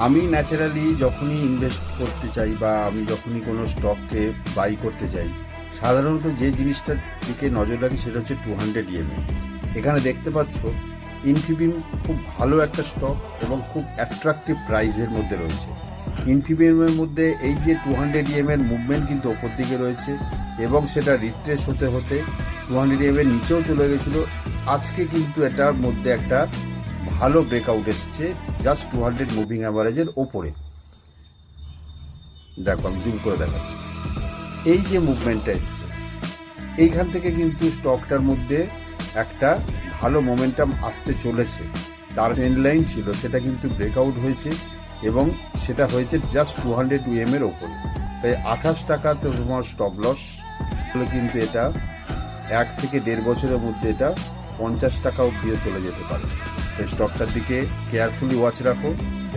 আমি ন্যাচারালি যখনই ইনভেস্ট করতে চাই বা আমি যখনই কোনো স্টককে বাই করতে চাই, সাধারণত যে জিনিসটার দিকে নজর রাখি সেটা হচ্ছে 200 EMA। এখানে দেখতে পাচ্ছ ইনফিবিম খুব ভালো একটা স্টক এবং খুব অ্যাট্রাকটিভ প্রাইসের মধ্যে রয়েছে। ইনফিবিমের মধ্যে এই যে 200 EMA এর মুভমেন্ট কিন্তু ওপর দিকে রয়েছে এবং সেটা রিট্রেস হতে হতে 200 EMA এর নিচেও চলে গেছিলো। আজকে কিন্তু এটার মধ্যে একটা ভালো ব্রেকআউট এসছে জাস্ট 200 মুভিং অ্যাভারেজের ওপরে। দেখো আমি জুম করে দেখাচ্ছি, এই যে মুভমেন্টটা এসছে এইখান থেকে কিন্তু স্টকটার মধ্যে একটা ভালো মোমেন্টাম আসতে চলেছে। তার ট্রেন্ড লাইন ছিল সেটা কিন্তু ব্রেকআউট হয়েছে এবং সেটা হয়েছে জাস্ট 200 এর ওপরে। তাই 28 টাকা তো তোমার স্টপ লস হলে কিন্তু এটা 1 থেকে 1.5 বছরের মধ্যে এটা 50 টাকা অব্দিও চলে যেতে পারে। তাই স্টকটার দিকে কেয়ারফুলি ওয়াচ রাখো।